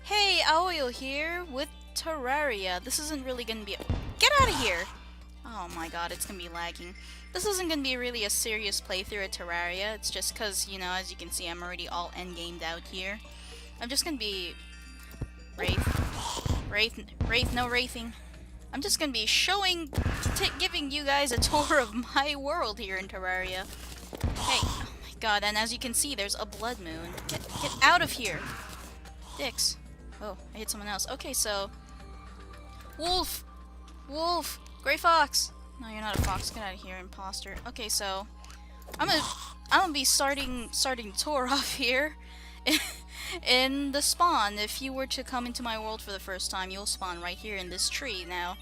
Hey, Aoiyo here with Terraria. This isn't really gonna be Get out of here! Oh my god, it's gonna be lagging. This isn't gonna be really a serious playthrough of Terraria. It's just cause, you know, as you can see, I'm already all endgamed out here. I'm just gonna be... Wraith, no wraithing. I'm just gonna be giving you guys a tour of my world here in Terraria. Hey, oh my god, and as you can see, there's a blood moon. Get out of here! Dicks. Oh, I hit someone else. Okay, so... Wolf! Wolf! Gray fox! No, you're not a fox. Get out of here, imposter. Okay, so... I'm gonna be starting the tour off here. In the spawn. If you were to come into my world for the first time, you'll spawn right here in this tree. Now,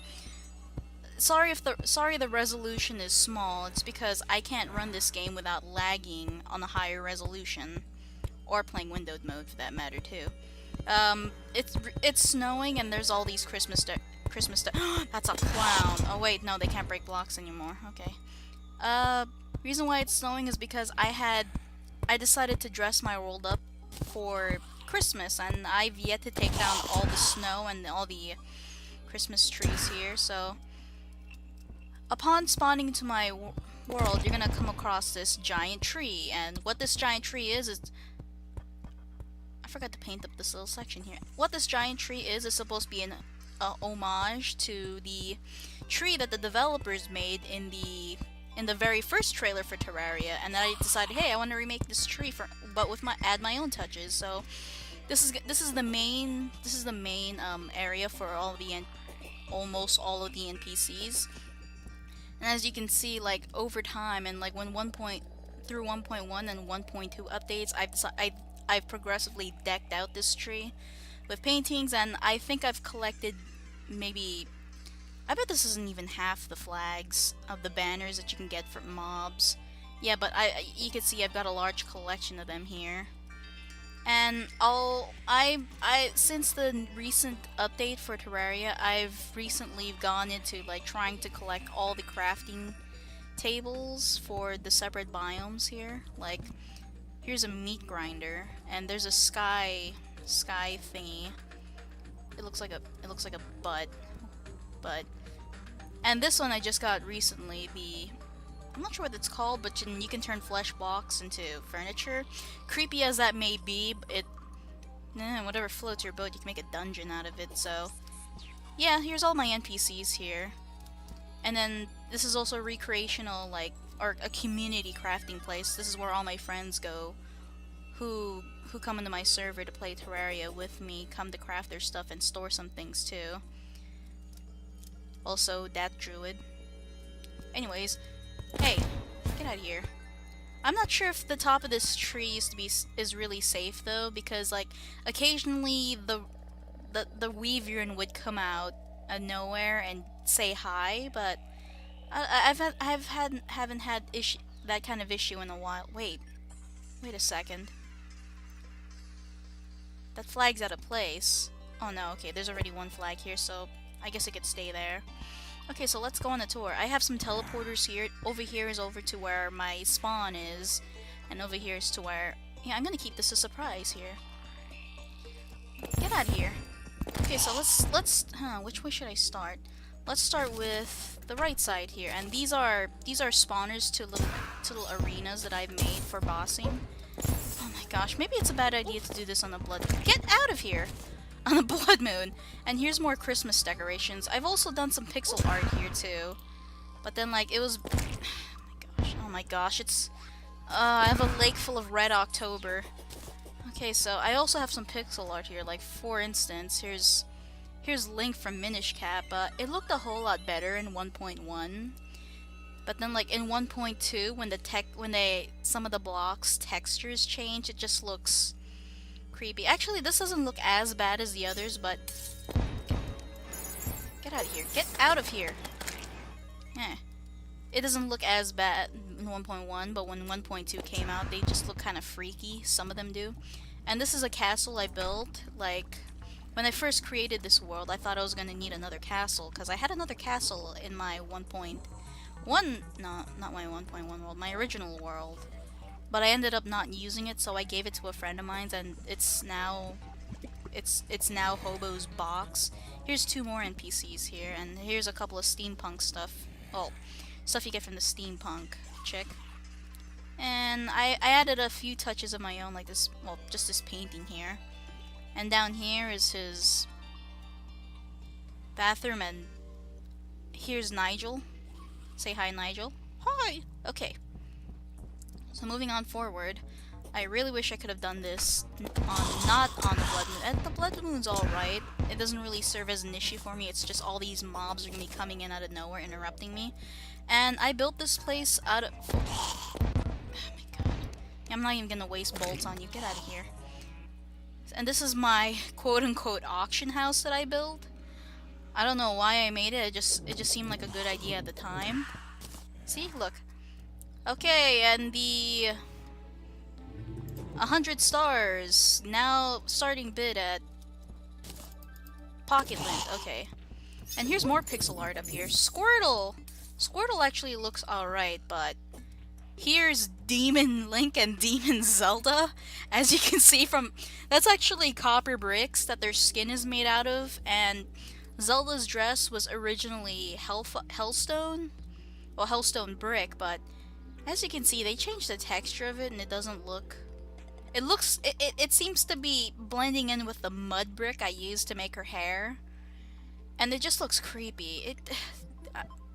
sorry the resolution is small. It's because I can't run this game without lagging on a higher resolution. Or playing windowed mode for that matter, too. It's snowing and there's all these Christmas That's a clown. Oh wait, no, they can't break blocks anymore. Okay. Reason why it's snowing is because I decided to dress my world up for Christmas, and I've yet to take down all the snow and all the Christmas trees here. So, upon spawning into my world, you're gonna come across this giant tree, and what this giant tree is I forgot to paint up this little section here. What this giant tree is supposed to be an homage to the tree that the developers made in the very first trailer for Terraria, and I decided, hey, I want to remake this tree but with add my own touches. So this is the main area for almost all of the NPCs. And as you can see, like over time and like when through 1.1 and 1.2 updates, I've progressively decked out this tree with paintings, and I think I've collected maybe... I bet this isn't even half the flags of the banners that you can get from mobs. Yeah, but you can see I've got a large collection of them here. And since the recent update for Terraria, I've recently gone into like trying to collect all the crafting tables for the separate biomes here. Like, here's a meat grinder, and there's a sky thingy. It looks like a butt. And this one I just got recently. I'm not sure what it's called, but you can turn flesh blocks into furniture. Creepy as that may be, whatever floats your boat, you can make a dungeon out of it. So yeah, here's all my NPCs here. And then this is also a recreational, or a community crafting place. This is where all my friends go who come into my server to play Terraria with me, come to craft their stuff and store some things too. Also, that druid. Anyways, hey, get out of here. I'm not sure if the top of this tree is really safe though, because like occasionally the Weavian would come out of nowhere and say hi, but haven't had that kind of issue in a while. Wait a second. That flag's out of place. Oh no, okay, there's already one flag here, so I guess it could stay there. Okay, so let's go on a tour. I have some teleporters here. Over here is over to where my spawn is, and over here is to where... Yeah, I'm gonna keep this a surprise here. Get out of here. Okay, so which way should I start? Let's start with the right side here, and these are spawners to little arenas that I've made for bossing. Oh my gosh, maybe it's a bad idea to do this on the blood. Get out of here! On the blood moon. And here's more Christmas decorations. I've also done some pixel art here too, but then like it was... oh my gosh, it's... I have a lake full of red October. Okay, so I also have some pixel art here. Like, for instance, here's Link from Minish Cap. It looked a whole lot better in 1.1, but then like in 1.2, when some of the blocks textures change, it just looks creepy. Actually, this doesn't look as bad as the others, but get out of here. Get out of here. It doesn't look as bad in 1.1, but when 1.2 came out, they just look kind of freaky. Some of them do. And this is a castle I built. Like, when I first created this world, I thought I was gonna need another castle, because I had another castle in my 1.1, no, not my 1.1 world, my original world. But I ended up not using it, so I gave it to a friend of mine, and it's now it's now Hobo's box. Here's 2 more NPCs here, and here's a couple of steampunk stuff. Well, stuff you get from the steampunk chick. And I added a few touches of my own, like this, well, just this painting here. And down here is his bathroom, and here's Nigel. Say hi, Nigel. Hi! Okay. So moving on forward, I really wish I could have done this not on the Blood Moon. And the Blood Moon's alright. It doesn't really serve as an issue for me. It's just all these mobs are gonna be coming in out of nowhere, interrupting me. And I built this place out of... Oh my god. I'm not even gonna waste bolts on you. Get out of here. And this is my quote-unquote auction house that I built. I don't know why I made it. It just seemed like a good idea at the time. See? Look. Okay, and the 100 stars. Now starting bid at Pocket Lint. Okay. And here's more pixel art up here. Squirtle! Squirtle actually looks alright, but here's Demon Link and Demon Zelda. As you can see from... That's actually copper bricks that their skin is made out of, and Zelda's dress was originally Hellstone. Well, Hellstone brick, but as you can see, they changed the texture of it, and it doesn't look... It seems to be blending in with the mud brick I used to make her hair. And it just looks creepy.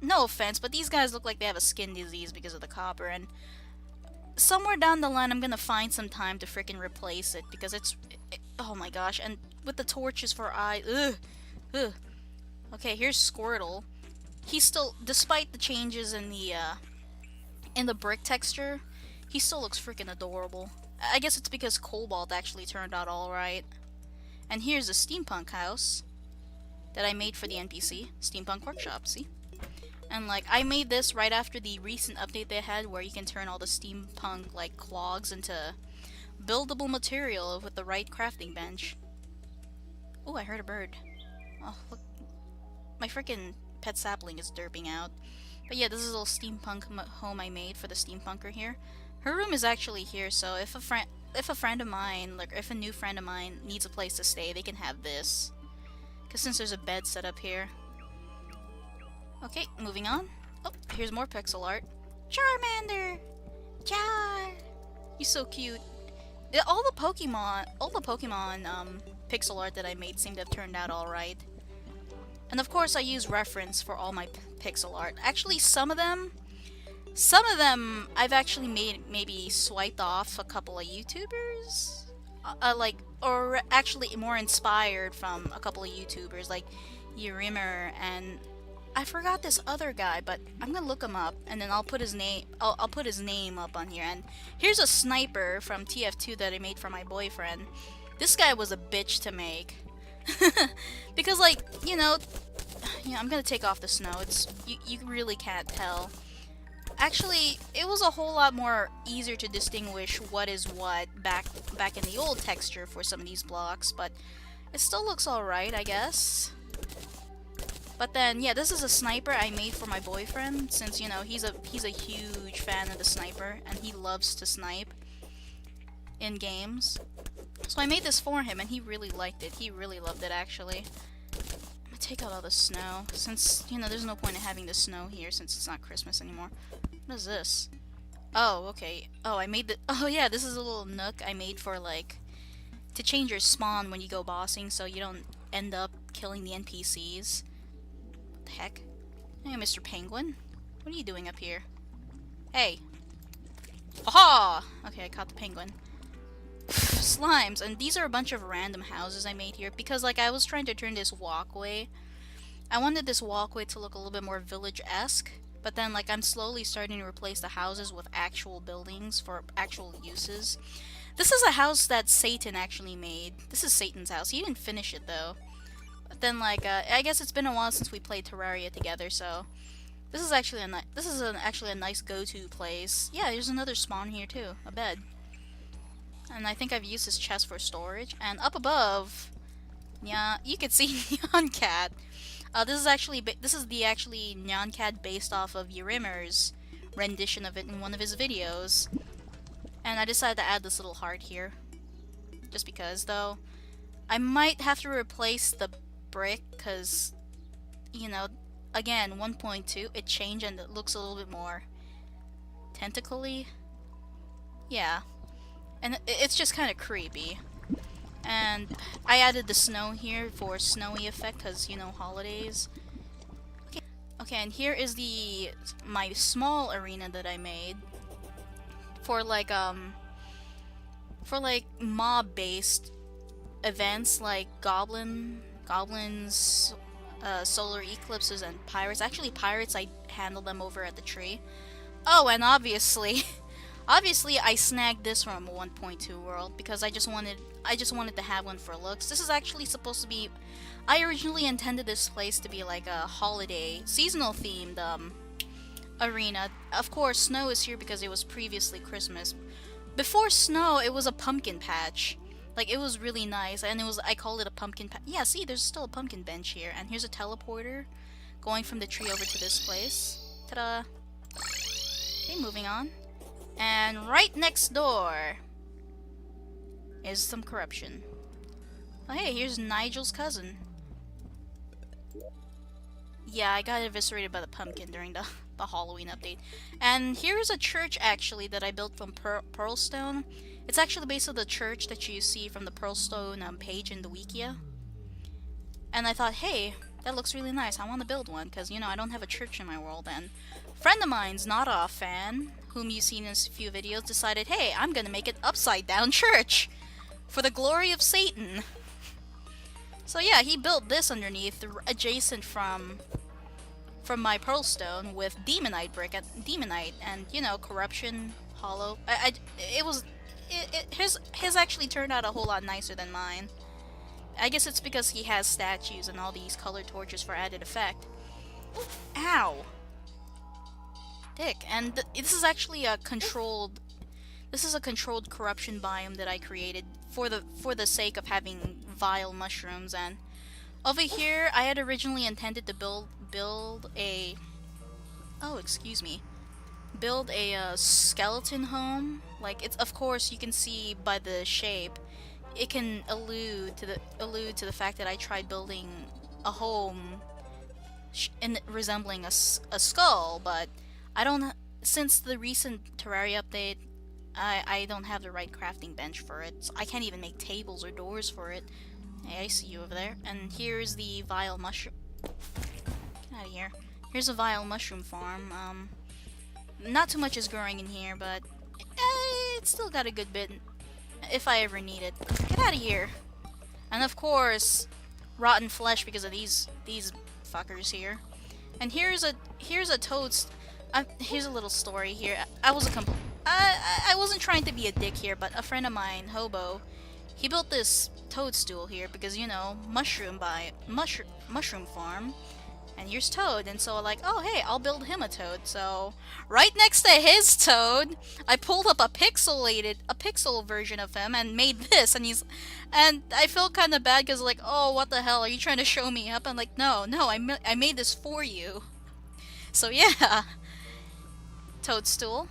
No offense, but these guys look like they have a skin disease because of the copper, and somewhere down the line I'm gonna find some time to frickin' replace it, because oh my gosh, and with the torches for eyes, ugh. Okay, here's Squirtle. He's still, despite the changes in the brick texture, he still looks freaking adorable. I guess it's because Cobalt actually turned out alright. And here's a steampunk house that I made for the NPC, Steampunk Workshop, see? And like, I made this right after the recent update they had where you can turn all the steampunk like clogs into buildable material with the right crafting bench. Oh, I heard a bird. Oh, look. My freaking pet sapling is derping out. But yeah, this is a little steampunk home I made for the steampunker here. Her room is actually here, so if a friend of mine, like if a new friend of mine needs a place to stay, they can have this. Because since there's a bed set up here. Okay, moving on. Oh, here's more pixel art. Charmander! Char! He's so cute. All the Pokemon pixel art that I made seem to have turned out alright. And of course I use reference for all my pixel art. Actually, some of them I've actually maybe swiped off a couple of YouTubers. Or actually more inspired from a couple of YouTubers like Yurimer, and I forgot this other guy, but I'm gonna look him up and then I'll put his name up on here. And here's a sniper from TF2 that I made for my boyfriend. This guy was a bitch to make. Because like, you know, I'm gonna take off the snow. You really can't tell. Actually, it was a whole lot more easier to distinguish what is what back in the old texture for some of these blocks, but it still looks alright, I guess. But then, yeah, this is a sniper I made for my boyfriend, since, you know, he's a huge fan of the sniper, and he loves to snipe in games. So I made this for him, and he really liked it. He really loved it, actually. I'm gonna take out all the snow, since, you know, there's no point in having the snow here, since it's not Christmas anymore. What is this? Oh, okay. Oh, I made the... Oh, yeah, this is a little nook I made for, like, to change your spawn when you go bossing, so you don't end up killing the NPCs. What the heck? Hey, Mr. Penguin. What are you doing up here? Hey. Aha! Okay, I caught the penguin. Slimes, and these are a bunch of random houses I made here, because, like, I was trying to turn this walkway. I wanted this walkway to look a little bit more village-esque. But then, like, I'm slowly starting to replace the houses with actual buildings for actual uses. This is a house that Satan actually made. This is Satan's house. He didn't finish it, though. But then, like, I guess it's been a while since we played Terraria together, so... This is actually actually a nice go-to place. Yeah, there's another spawn here, too. A bed. And I think I've used this chest for storage. And up above... Yeah, you can see Neon Cat. This is the actually Neon Cat based off of Yurimer's rendition of it in one of his videos. And I decided to add this little heart here. Just because, though. I might have to replace the brick because, you know, again, 1.2, it changed and it looks a little bit more tentacly. Yeah. And it's just kind of creepy. And I added the snow here for snowy effect because, you know, holidays. Okay, and here is my small arena that I made for like mob-based events like goblins, solar eclipses, and pirates. Actually, pirates, I handle them over at the tree. Oh, and obviously, obviously, I snagged this from 1.2 world because I just wanted to have one for looks. This is actually supposed to be. I originally intended this place to be like a holiday, seasonal themed arena. Of course, snow is here because it was previously Christmas. Before snow, it was a pumpkin patch. Like, it was really nice, and I called it a pumpkin patch. Yeah, see, there's still a pumpkin bench here, and here's a teleporter going from the tree over to this place. Ta-da! Okay, moving on. And right next door is some corruption. Oh, hey, here's Nigel's cousin. Yeah, I got eviscerated by the pumpkin during the Halloween update. And here's a church, actually, that I built from Pearlstone. It's actually the base of the church that you see from the Pearlstone page in the Wikia. And I thought, hey, that looks really nice. I want to build one, because, you know, I don't have a church in my world. And a friend of mine's not a fan, whom you've seen in a few videos, decided, hey, I'm gonna make an upside-down church for the glory of Satan. So yeah, he built this underneath, adjacent from my Pearlstone with Demonite brick and Demonite, and you know, corruption, hollow. His actually turned out a whole lot nicer than mine. I guess it's because he has statues and all these colored torches for added effect. Ow! Dick. And this is actually a controlled. This is a controlled corruption biome that I created for the sake of having vile mushrooms. And over here, I had originally intended to build a skeleton home. Like, it's, of course, you can see by the shape, it can allude to the fact that I tried building a home resembling a skull, but I don't. Since the recent Terraria update, I don't have the right crafting bench for it. So I can't even make tables or doors for it. Hey, I see you over there. And here's the vile mushroom. Get out of here. Here's a vile mushroom farm. Not too much is growing in here, but it's still got a good bit if I ever need it. Get out of here. And of course, rotten flesh because of these fuckers here. And here's a toad's. Here's a little story here. I wasn't trying to be a dick here, but a friend of mine, Hobo, he built this toadstool here because, you know, mushroom farm. And here's Toad, and so like, oh hey, I'll build him a toad. So right next to his toad, I pulled up a pixel version of him and made this, and I felt kind of bad because like, oh, what the hell, are you trying to show me up? I'm like, no, I made this for you. So yeah, toadstool.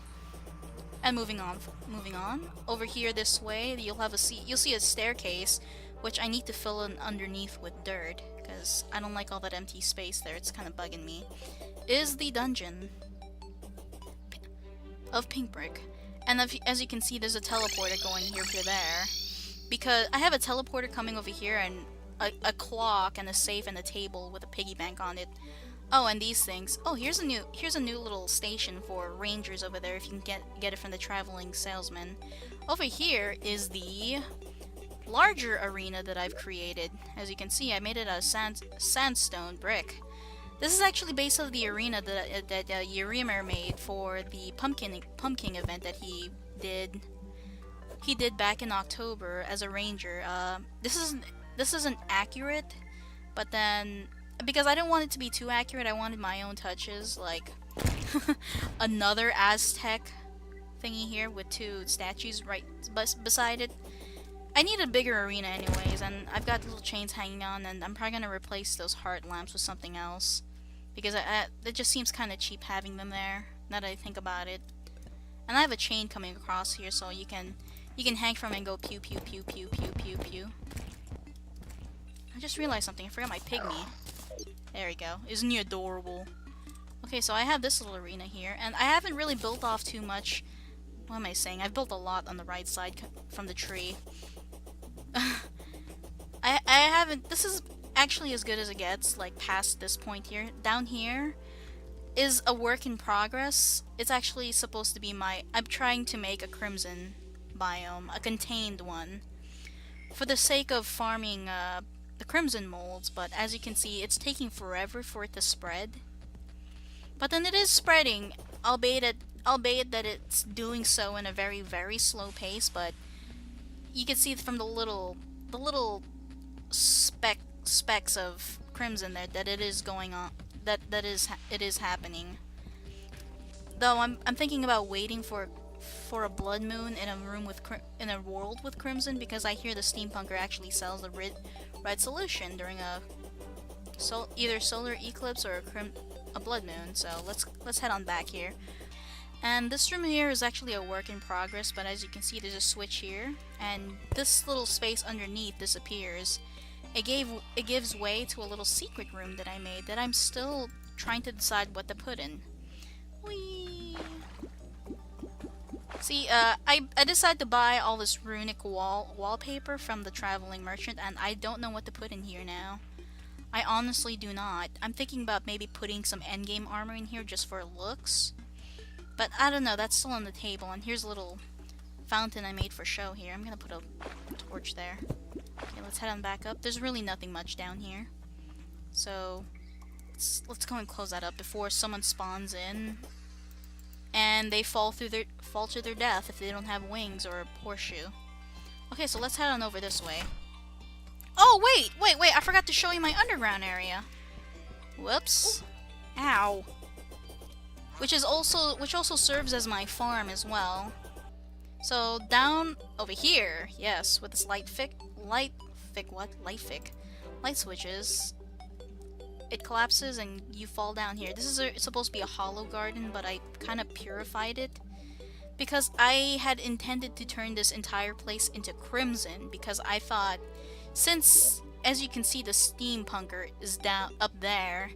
And moving on. Over here this way, you'll see a staircase, which I need to fill in underneath with dirt, because I don't like all that empty space there. It's kind of bugging me. Is the dungeon of pink brick. And as you can see, there's a teleporter going here to there. Because I have a teleporter coming over here, and a clock, and a safe, and a table with a piggy bank on it. Oh, and these things. Oh, here's a new little station for rangers over there if you can get it from the traveling salesman. Over here is the larger arena that I've created. As you can see, I made it out of sandstone brick. This is actually based on the arena that Yurimer made for the pumpkin event that he did. He did back in October as a ranger. This isn't accurate, but then because I didn't want it to be too accurate, I wanted my own touches, like another Aztec thingy here with two statues right beside it. I need a bigger arena anyways, and I've got little chains hanging on, and I'm probably gonna replace those heart lamps with something else because it just seems kind of cheap having them there. Now that I think about it, and I have a chain coming across here, so you can hang from it and go pew pew pew pew pew pew pew. I just realized something. I forgot my pygmy. There we go. Isn't he adorable? Okay, so I have this little arena here, and I haven't really built off too much. What am I saying? I've built a lot on the right side from the tree. I haven't... This is actually as good as it gets, like, past this point here. Down here is a work in progress. It's actually supposed to be my... I'm trying to make a crimson biome, a contained one, for the sake of farming the crimson molds, but as you can see, it's taking forever for it to spread. But then it is spreading, albeit that it's doing so in a very, very slow pace, but you can see from the little specks of crimson there that it is going on, it is happening. Though I'm thinking about waiting for a blood moon in a room with in a world with crimson, because I hear the steampunker actually sells the red solution during a either solar eclipse or a blood moon. So let's head on back here. And this room here is actually a work in progress, but as you can see, there's a switch here, and this little space underneath disappears. It gives way to a little secret room that I made that I'm still trying to decide what to put in. Whee! See, I decided to buy all this runic wallpaper from the traveling merchant, and I don't know what to put in here now. I honestly do not. I'm thinking about maybe putting some endgame armor in here just for looks. But I don't know, that's still on the table, and here's a little fountain I made for show here. I'm gonna put a torch there. Okay, let's head on back up. There's really nothing much down here. So, let's go and close that up before someone spawns in and they fall to their death if they don't have wings or a horseshoe. Okay, so let's head on over this way. Oh, wait! I forgot to show you my underground area. Whoops. Ow. Which also serves as my farm as well. So down over here, yes, with this light switches, it collapses and you fall down here. This is supposed to be a hollow garden, but I kind of purified it because I had intended to turn this entire place into crimson, because I thought, since, as you can see, the steampunker is down up there,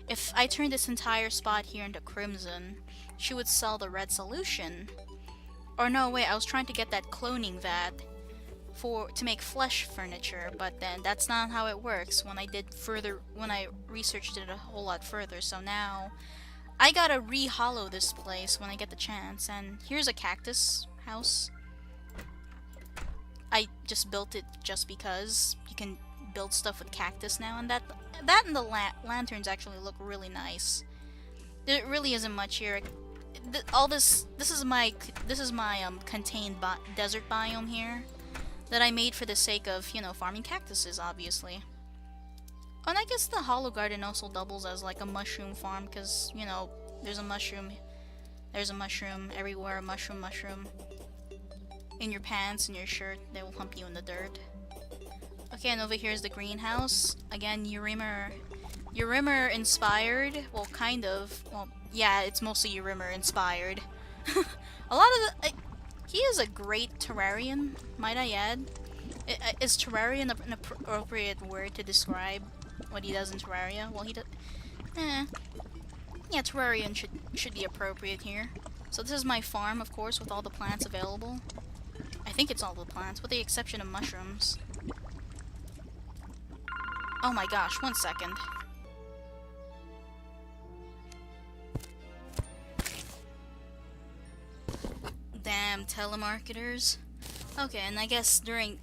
if I turn this entire spot here into crimson, she would sell the red solution. Or no, wait, I was trying to get that cloning vat to make flesh furniture, but then that's not how it works when I researched it a whole lot further. So now I gotta re-hollow this place when I get the chance. And here's a cactus house. I just built it just because you can build stuff with cactus now, and that and the lanterns actually look really nice. There really isn't much here. This is my contained desert biome here that I made for the sake of, you know, farming cactuses, obviously. Oh, and I guess the hollow garden also doubles as like a mushroom farm, because, you know, there's a mushroom everywhere, a mushroom in your pants, in your shirt. They will hump you in the dirt. Okay, and over here is the greenhouse. Again, Urimer inspired. Well, kind of. Well, yeah, it's mostly Urimer inspired. A lot of the... he is a great Terrarian, might I add. Is Terrarian an appropriate word to describe what he does in Terraria? Well, he does... Yeah, Terrarian should be appropriate here. So this is my farm, of course, with all the plants available. I think it's all the plants, with the exception of mushrooms. Oh my gosh, 1 second. Damn telemarketers. Okay, and I guess during...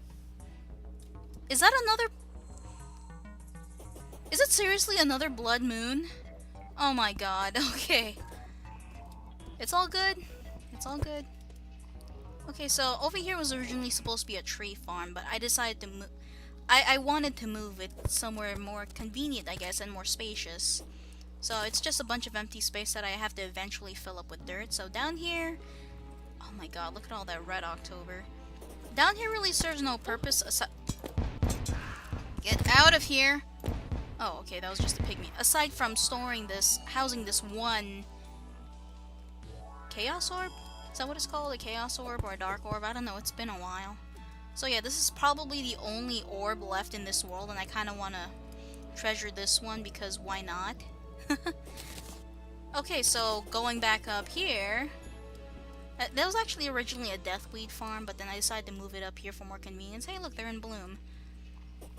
Is that another... Is it seriously another blood moon? Oh my god, okay. It's all good. It's all good. Okay, so over here was originally supposed to be a tree farm, but I decided to move... I wanted to move it somewhere more convenient, I guess, and more spacious. So it's just a bunch of empty space that I have to eventually fill up with dirt. So down here... Oh my god, look at all that red October. Down here really serves no purpose aside... Get out of here! Oh, okay, that was just a pygmy. Aside from housing this one... Chaos Orb? Is that what it's called? A Chaos Orb or a Dark Orb? I don't know, it's been a while. So yeah, this is probably the only orb left in this world, and I kind of want to treasure this one because why not? Okay, so going back up here, that was actually originally a deathweed farm, but then I decided to move it up here for more convenience. Hey, look, they're in bloom.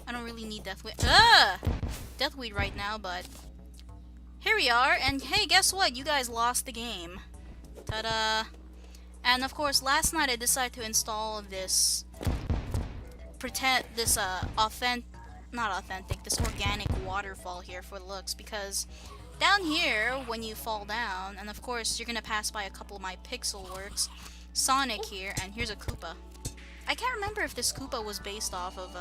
I don't really need deathweed right now, but here we are. And hey, guess what? You guys lost the game. Ta-da! And of course, last night I decided to install this this organic waterfall here for looks, because down here when you fall down, and of course you're gonna pass by a couple of my pixel works, Sonic here, and here's a Koopa. I can't remember if this Koopa was based off of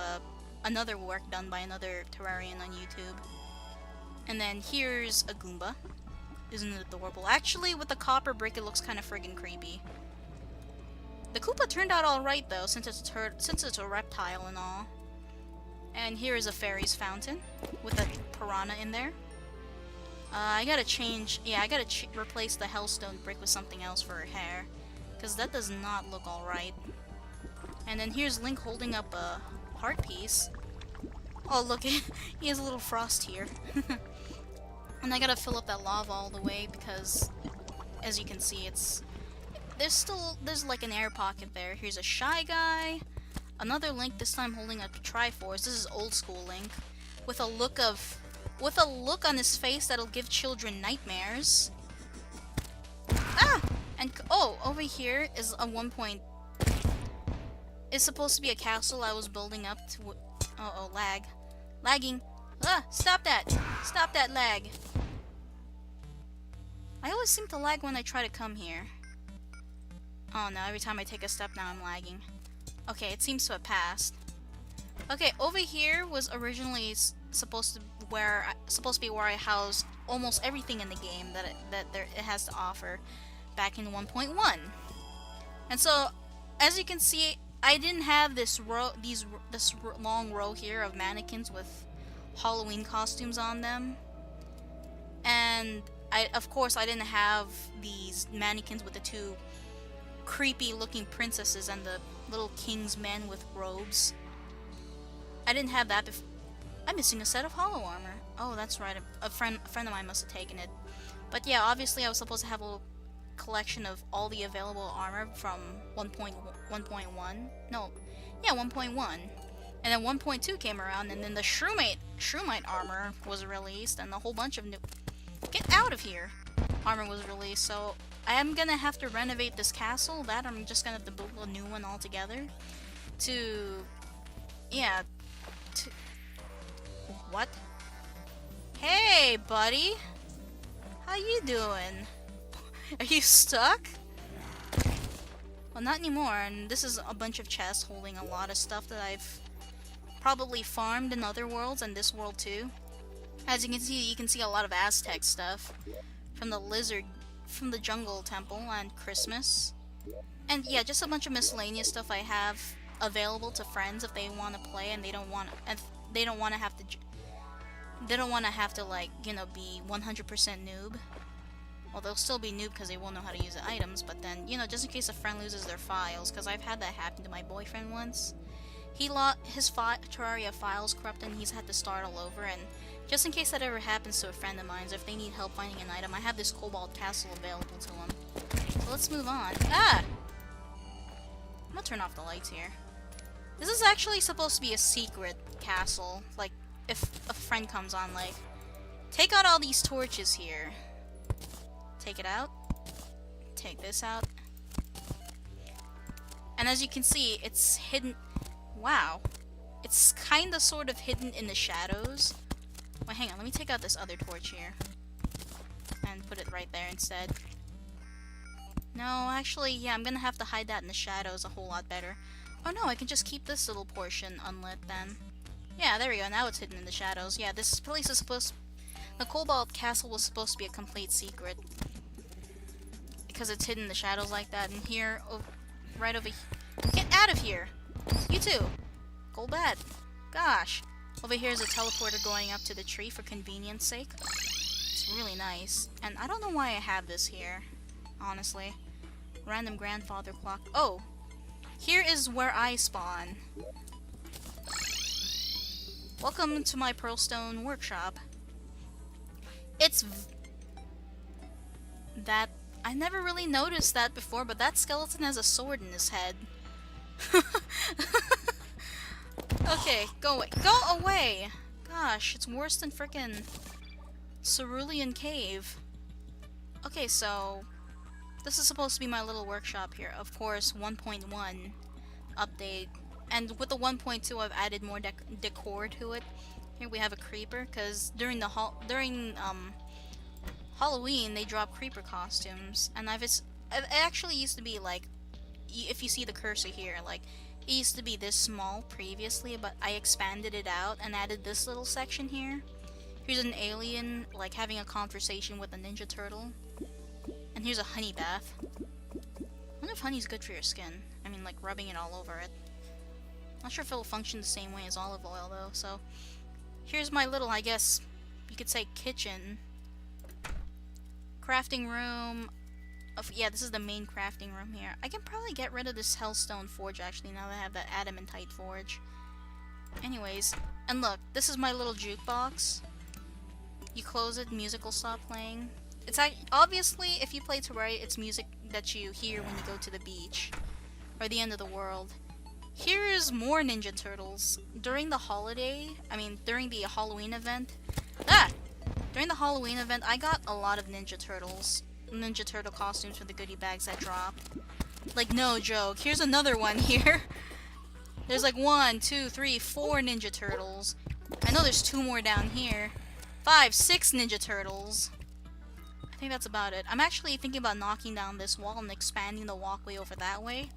another work done by another Terrarian on YouTube. And then here's a Goomba. Isn't it adorable? Actually, with the copper brick it looks kind of friggin' creepy. The Koopa turned out alright though, since it's a reptile and all. And here is a fairy's fountain with a piranha in there. I gotta replace the hellstone brick with something else for her hair, because that does not look alright. And then here's Link holding up a heart piece. Oh look, he has a little frost here. And I gotta fill up that lava all the way because, as you can see, there's like an air pocket there. Here's a Shy Guy, another Link, this time holding a Triforce. This is old school Link, with a look on his face that'll give children nightmares. Ah! And oh, over here is it's supposed to be a castle I was building up to. Lagging. Ah! Stop that! Stop that lag! I always seem to lag when I try to come here. Oh no, every time I take a step now I'm lagging. Okay, it seems to have passed. Okay, over here was originally supposed to be where I housed almost everything in the game that it has to offer back in 1.1. And so, as you can see, I didn't have this long row here of mannequins with Halloween costumes on them. And of course I didn't have these mannequins with the two creepy looking princesses and the little king's men with robes. I didn't have that before. I'm missing a set of hollow armor. Oh, that's right. A friend of mine must have taken it. But yeah, obviously I was supposed to have a little collection of all the available armor from 1.1. No, yeah, 1.1. And then 1.2 came around, and then the Shroomite armor was released, and a whole bunch of new... Get out of here! Armor was released, so I am gonna have to renovate this castle. That I'm just gonna have to build a new one altogether. What? Hey, buddy! How you doing? Are you stuck? Well, not anymore, and this is a bunch of chests holding a lot of stuff that I've probably farmed in other worlds and this world too. As you can see a lot of Aztec stuff from the jungle temple and Christmas. And yeah, just a bunch of miscellaneous stuff I have available to friends if they want to play and they don't want to have to like, you know, be 100% noob. Well, they'll still be noob because they won't know how to use the items, but then, you know, just in case a friend loses their files, because I've had that happen to my boyfriend once. He lost his Terraria files corrupted and he's had to start all over, and just in case that ever happens to a friend of mine, if they need help finding an item, I have this Cobalt Castle available to them. So let's move on. Ah! I'm gonna turn off the lights here. This is actually supposed to be a secret castle. Like, if a friend comes on, like, take out all these torches here. Take it out. Take this out. And as you can see, it's hidden. Wow. It's kinda sort of hidden in the shadows. Wait, hang on, let me take out this other torch here. And put it right there instead. No, actually, yeah, I'm gonna have to hide that in the shadows a whole lot better. Oh no, I can just keep this little portion unlit then. Yeah, there we go, now it's hidden in the shadows. Yeah, this place is the Cobalt Castle was supposed to be a complete secret. Because it's hidden in the shadows like that, and here, right over here. Get out of here! You too! Golbat! Gosh! Over here is a teleporter going up to the tree for convenience sake. It's really nice. And I don't know why I have this here, honestly. Random grandfather clock. Oh! here is where I spawn. Welcome to my Pearlstone workshop. That I never really noticed that before, but that skeleton has a sword in his head. Okay, go away. Go away! Gosh, it's worse than frickin' Cerulean Cave. Okay, so this is supposed to be my little workshop here. Of course, 1.1 update. And with the 1.2, I've added more decor to it. Here we have a creeper, because during Halloween, they drop creeper costumes. And it actually used to be like, if you see the cursor here, like, it used to be this small previously, but I expanded it out and added this little section here. Here's an alien, like, having a conversation with a Ninja Turtle. And here's a honey bath. I wonder if honey's good for your skin. I mean, like, rubbing it all over it. Not sure if it'll function the same way as olive oil, though, so... Here's my little, I guess, you could say kitchen. Crafting room. Yeah, this is the main crafting room here. I can probably get rid of this Hellstone Forge, actually, now that I have that Adamantite Forge. Anyways, and look, this is my little jukebox. You close it, music will stop playing. It's obviously, if you play Terraria, it's music that you hear when you go to the beach. Or the end of the world. Here's more Ninja Turtles. During the during the Halloween event... During the Halloween event, I got a lot of Ninja Turtle costumes for the goodie bags that dropped. Like, no joke. Here's another one here. There's like 1, 2, 3, 4 Ninja Turtles. I know there's 2 more down here. 5, 6 Ninja Turtles. I think that's about it. I'm actually thinking about knocking down this wall and expanding the walkway over that way.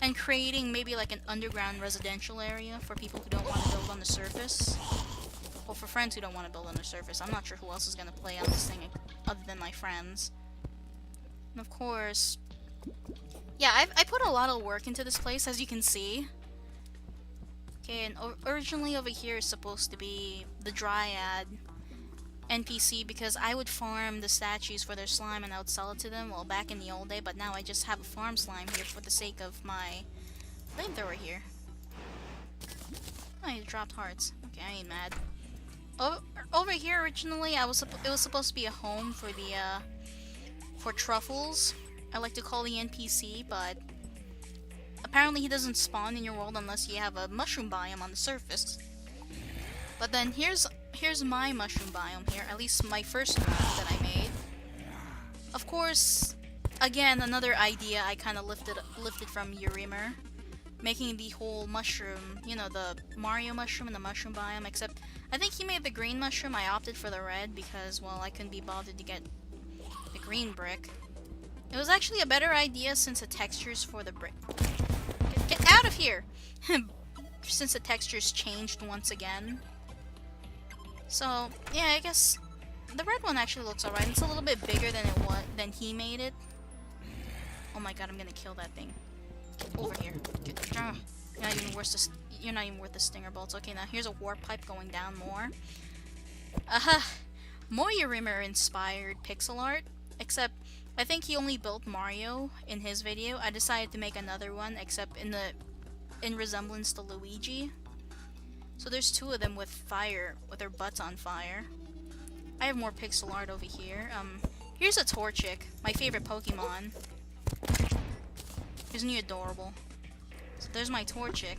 And creating maybe like an underground residential area for people who don't want to build on the surface. Well, for friends who don't want to build on the surface. I'm not sure who else is going to play on this thing other than my friends. And of course... Yeah, I put a lot of work into this place, as you can see. Okay, and originally over here is supposed to be the Dryad NPC, because I would farm the statues for their slime and I would sell it to them, well, back in the old day, but now I just have a farm slime here for the sake of my flamethrower here. Oh, he dropped hearts. Okay, I ain't mad. Over here, originally, it was supposed to be a home for the, for Truffles. I like to call the NPC, but apparently he doesn't spawn in your world unless you have a mushroom biome on the surface. But then here's my mushroom biome here, at least my first one that I made. Of course, again, another idea I kind of lifted from Urimer, making the whole mushroom, you know, the Mario mushroom and the mushroom biome, except I think he made the green mushroom. I opted for the red because, well, I couldn't be bothered to get the green brick. It was actually a better idea since the textures for the brick... Get out of here! Since the textures changed once again. So, yeah, I guess the red one actually looks alright. It's a little bit bigger than he made it. Oh my god, I'm gonna kill that thing. Get over here. You're not even worth the stinger bolts. Okay, now here's a warp pipe going down more. More Urimer inspired pixel art, except I think he only built Mario in his video. I decided to make another one, except in resemblance to Luigi. So there's 2 of them with fire, with their butts on fire. I have more pixel art over here. Here's a Torchic, my favorite Pokemon. Isn't he adorable? So there's my Torchic.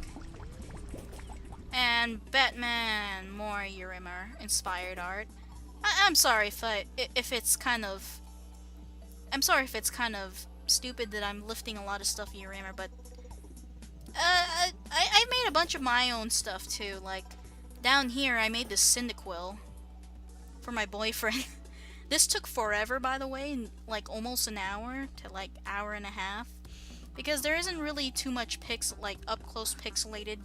And Batman, more Urimer inspired art. I'm sorry if it's kind of... I'm sorry if it's kind of stupid that I'm lifting a lot of stuff Urimer, but... I made a bunch of my own stuff too, like... Down here I made this Cyndaquil for my boyfriend. This took forever, by the way, like almost an hour to like hour and a half. Because there isn't really too much up-close pixelated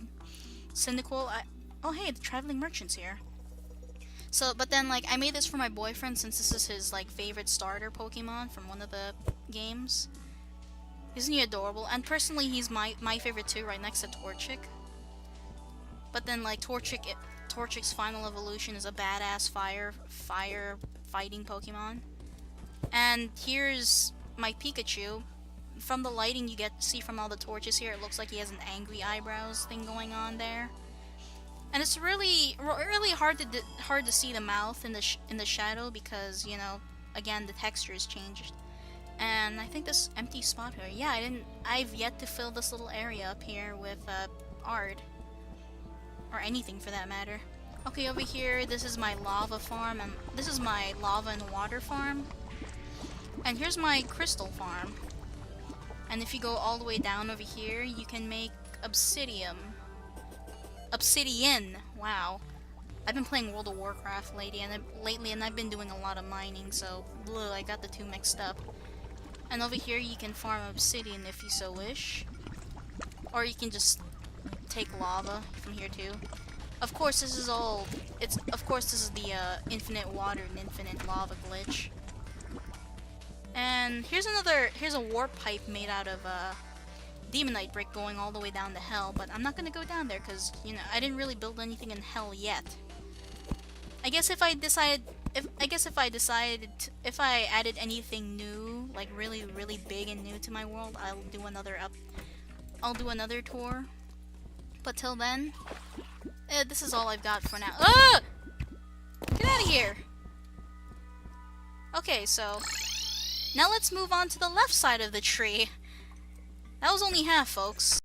Cyndaquil. Oh hey, the Traveling Merchant's here. So, but then, like, I made this for my boyfriend since this is his, like, favorite starter Pokemon from one of the games. Isn't he adorable? And personally, he's my favorite too, right next to Torchic. But then, like, Torchic's final evolution is a badass fire fighting Pokemon. And here's my Pikachu. from the lighting you see from all the torches here, it looks like he has an angry eyebrows thing going on there. And it's really hard to see the mouth in the shadow because, you know, again, the texture is changed. And I think this empty spot here, yeah, I've yet to fill this little area up here with art or anything for that matter. Okay, over here, this is my lava farm, and this is my lava and water farm. And here's my crystal farm. And if you go all the way down over here, you can make obsidian. Wow. I've been playing World of Warcraft lately, and I've been doing a lot of mining, so I got the two mixed up. And over here, you can farm obsidian if you so wish. Or you can just take lava from here too. Of course, this is the infinite water and infinite lava glitch. And here's a warp pipe made out of demonite brick going all the way down to hell, but I'm not gonna go down there because, you know, I didn't really build anything in hell yet. I guess if I added anything new, like really big and new to my world, I'll do another tour. But till then, this is all I've got for now. Ah! Get out of here! Okay, so now let's move on to the left side of the tree. That was only half, folks.